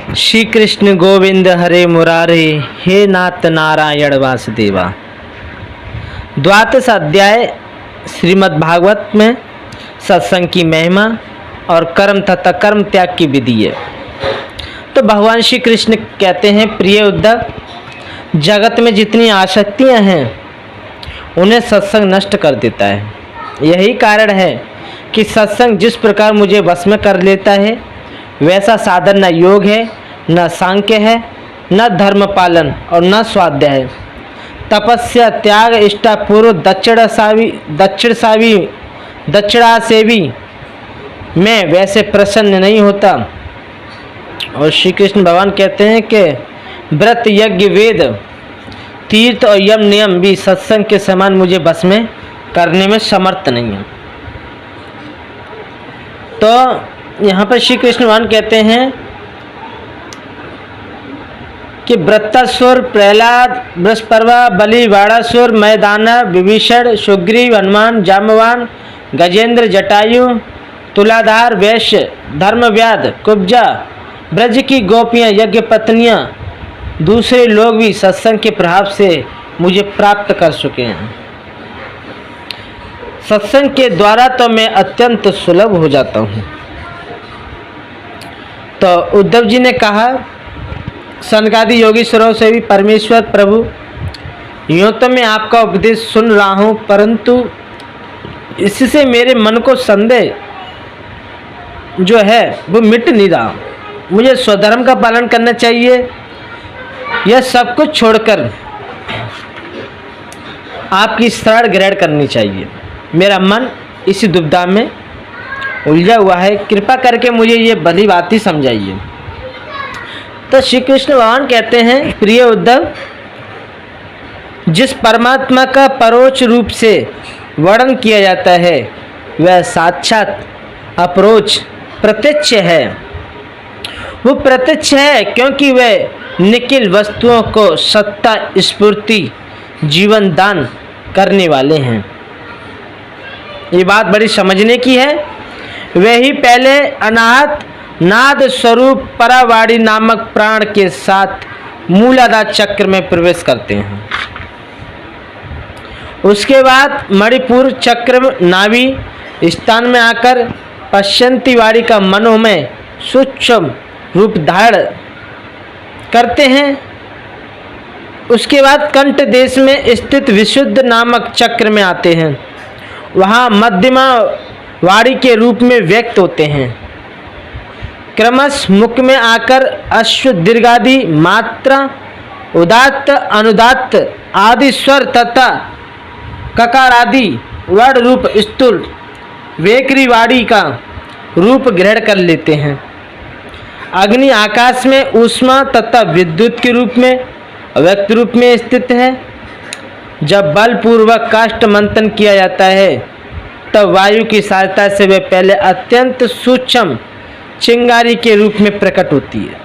श्री कृष्ण गोविंद हरे मुरारे, हे नाथ नारायण वासुदेवा। द्वादश अध्याय श्रीमद् भागवत में सत्संग की महिमा और कर्म तथा कर्म त्याग की विधि है। तो भगवान श्री कृष्ण कहते हैं, प्रिय उद्धव, जगत में जितनी आसक्तियां हैं उन्हें सत्संग नष्ट कर देता है। यही कारण है कि सत्संग जिस प्रकार मुझे वश में कर लेता है वैसा साधन न योग है, न सांख्य है, न धर्म पालन और न स्वाध्याय है। तपस्या, त्याग, इष्टापूर्व, दक्षिणा सेवी मैं वैसे प्रसन्न नहीं होता। और श्री कृष्ण भगवान कहते हैं कि व्रत, यज्ञ, वेद, तीर्थ और यम नियम भी सत्संग के समान मुझे बस में करने में समर्थ नहीं है। तो यहाँ पर श्री कृष्ण भगवान कहते हैं कि वृत्तासुर, प्रहलाद, वृषपर्वा, बलि, वाणासुर, मैदानव, विभीषण, सुग्रीव, हनुमान, जाम्बवान, गजेंद्र, जटायु, तुलाधार, वैश्य, धर्मव्याध, कुब्जा, ब्रज की गोपियाँ, यज्ञ पत्नियाँ, दूसरे लोग भी सत्संग के प्रभाव से मुझे प्राप्त कर चुके हैं। सत्संग के द्वारा तो मैं अत्यंत सुलभ हो जाता हूँ। तो उद्धव जी ने कहा, सनकादि योगीश्वरों से भी परमेश्वर प्रभु, यूँ तो मैं आपका उपदेश सुन रहा हूँ, परंतु इससे मेरे मन को संदेह जो है वो मिट नहीं रहा। मुझे स्वधर्म का पालन करना चाहिए, यह सब कुछ छोड़कर आपकी शरण ग्रहण करनी चाहिए। मेरा मन इसी दुविधा में उलझा हुआ है, कृपा करके मुझे ये भली बात ही समझाइए। तो श्री कृष्ण भगवान कहते हैं, प्रिय उद्धव, जिस परमात्मा का परोक्ष रूप से वर्णन किया जाता है वह साक्षात अपरोक्ष प्रत्यक्ष है। वो प्रत्यक्ष है क्योंकि वह निखिल वस्तुओं को सत्ता, स्फूर्ति, जीवन दान करने वाले हैं। ये बात बड़ी समझने की है। वे ही पहले अनाहत नाद स्वरूप परावाड़ी नामक प्राण के साथ मूलाधार चक्र में प्रवेश करते हैं। उसके बाद मणिपुर चक्र नाभि स्थान में आकर पश्यंती वाड़ी का मनोमय सूक्ष्म रूप धारण करते हैं। उसके बाद कंठ देश में स्थित विशुद्ध नामक चक्र में आते हैं। वहाँ मध्यमा वाड़ी के रूप में व्यक्त होते हैं। क्रमश मुख में आकर अश्व, दीर्घादि, मात्रा, उदात्त, अनुदात्त आदि स्वर तथा ककार आदि वर्ण रूप स्थूल वेकरी वाड़ी का रूप ग्रहण कर लेते हैं। अग्नि आकाश में ऊष्मा तथा विद्युत के रूप में व्यक्त रूप में स्थित है। जब बलपूर्वक काष्ठ मंथन किया जाता है तब वायु की सहायता से वे पहले अत्यंत सूक्ष्म चिंगारी के रूप में प्रकट होती है,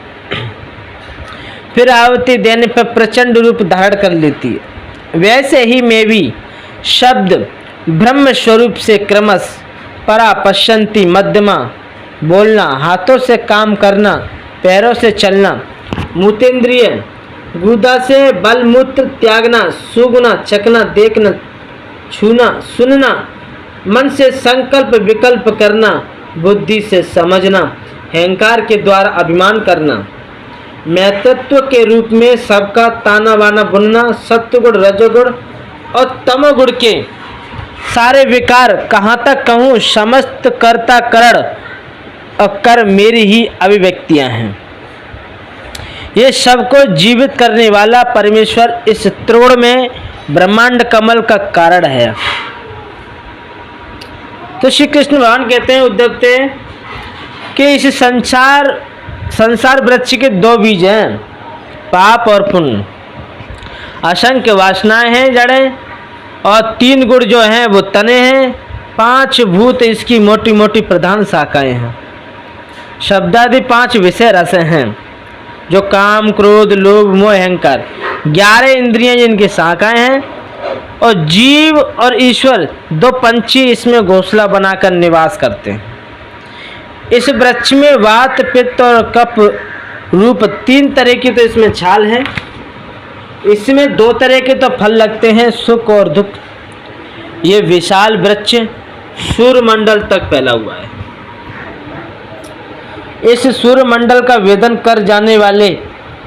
फिर आहुति देने पर प्रचंड रूप धारण कर लेती है। वैसे ही मैं भी शब्द ब्रह्म स्वरूप से क्रमश परा, पश्यंती, मध्यमा बोलना, हाथों से काम करना, पैरों से चलना, मूतेंद्रिय गुदा से बल मूत्र त्यागना, सूंघना, चखना, देखना, छूना, सुनना, मन से संकल्प विकल्प करना, बुद्धि से समझना, अहंकार के द्वारा अभिमान करना, महत्त्व के रूप में सबका ताना बाना बुनना, सत्वगुण, रजोगुण और तमोगुण के सारे विकार, कहाँ तक कहूँ समस्त कर्ता करण और कर मेरी ही अभिव्यक्तियाँ हैं। ये सबको जीवित करने वाला परमेश्वर इस त्रिगुण में ब्रह्मांड कमल का कारण है। तो श्री कृष्ण भगवान कहते हैं उद्धव से कि इस संसार वृक्ष के दो बीज हैं, पाप और पुण्य। असंख्य वासनाएं हैं जड़ें, और 3 गुण जो हैं वो तने हैं। 5 भूत इसकी मोटी मोटी प्रधान शाखाएं हैं। शब्दादि 5 विषय रस हैं जो काम, क्रोध, लोभ, मोह, अहंकार। 11 इंद्रियां जिनकी शाखाएं हैं, और जीव और ईश्वर 2 पंछी इसमें घोंसला बनाकर निवास करते हैं। इस वृक्ष में वात, पित्त और कफ रूप, 3 तरह की तो इसमें छाल है। इसमें 2 तरह के तो फल लगते हैं, सुख और दुख। ये विशाल वृक्ष सूर्यमंडल तक फैला हुआ है। इस सूर्यमंडल का वेदन कर जाने वाले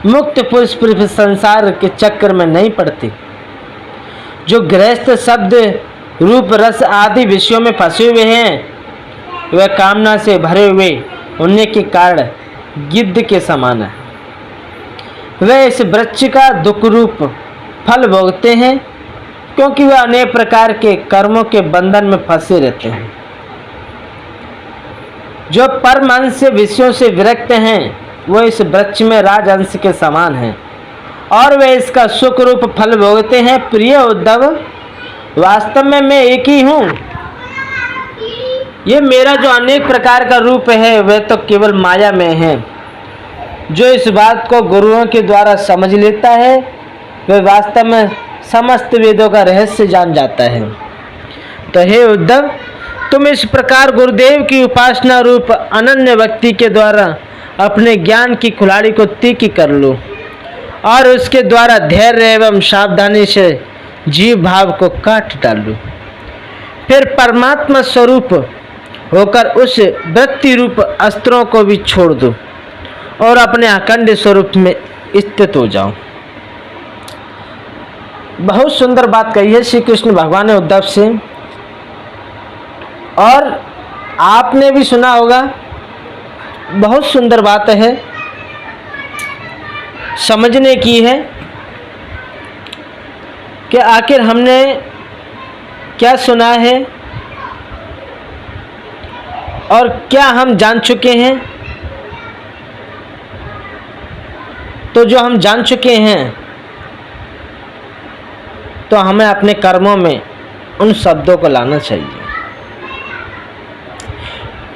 मुक्त पुरुष पृथ्वी संसार के चक्र में नहीं पड़ते। जो गृहस्थ शब्द, रूप, रस आदि विषयों में फंसे हुए हैं, वह कामना से भरे हुए होने के कारण गिद्ध के समान है। वे इस वृक्ष का दुख रूप फल भोगते हैं, क्योंकि वह अनेक प्रकार के कर्मों के बंधन में फंसे रहते हैं। जो परमांश से विषयों से विरक्त हैं, वो इस वृक्ष में राजहंस के समान हैं और वे इसका सुख रूप फल भोगते हैं। प्रिय उद्धव, वास्तव में मैं एक ही हूँ। ये मेरा जो अनेक प्रकार का रूप है, वह तो केवल माया में है। जो इस बात को गुरुओं के द्वारा समझ लेता है, वह वास्तव में समस्त वेदों का रहस्य जान जाता है। तो हे उद्धव, तुम इस प्रकार गुरुदेव की उपासना रूप अनन्य भक्ति के द्वारा अपने ज्ञान की कुल्हाड़ी को तीखी कर लो और उसके द्वारा धैर्य एवं सावधानी से जीव भाव को काट डालो। फिर परमात्मा स्वरूप होकर उस वृत्ति रूप अस्त्रों को भी छोड़ दो और अपने अखंड स्वरूप में स्थित हो जाओ। बहुत सुंदर बात कही है श्री कृष्ण भगवान ने उद्धव से, और आपने भी सुना होगा। बहुत सुंदर बात है, समझने की है कि आखिर हमने क्या सुना है और क्या हम जान चुके हैं। तो जो हम जान चुके हैं, तो हमें अपने कर्मों में उन शब्दों को लाना चाहिए।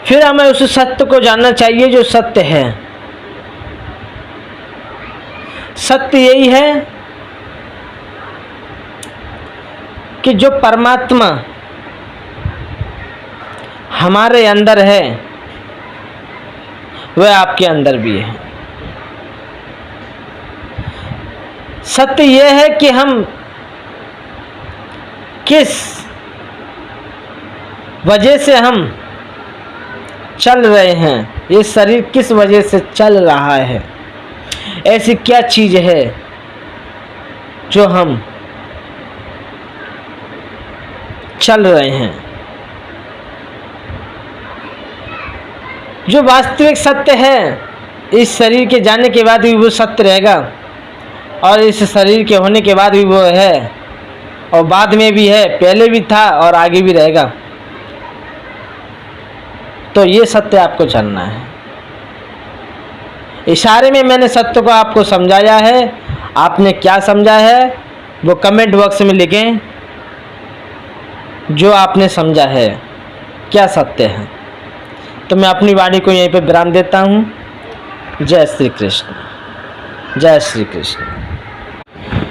फिर हमें उस सत्य को जानना चाहिए जो सत्य है। सत्य यही है कि जो परमात्मा हमारे अंदर है, वह आपके अंदर भी है। सत्य यह है कि हम किस वजह से हम चल रहे हैं, ये शरीर किस वजह से चल रहा है, ऐसी क्या चीज है जो हम चल रहे हैं। जो वास्तविक सत्य है, इस शरीर के जाने के बाद भी वो सत्य रहेगा और इस शरीर के होने के बाद भी वो है और बाद में भी है, पहले भी था और आगे भी रहेगा। तो ये सत्य आपको जानना है। इशारे में मैंने सत्य को आपको समझाया है। आपने क्या समझा है वो कमेंट बॉक्स में लिखें। जो आपने समझा है क्या सत्य है। तो मैं अपनी वाणी को यहीं पे विराम देता हूँ। जय श्री कृष्ण, जय श्री कृष्ण।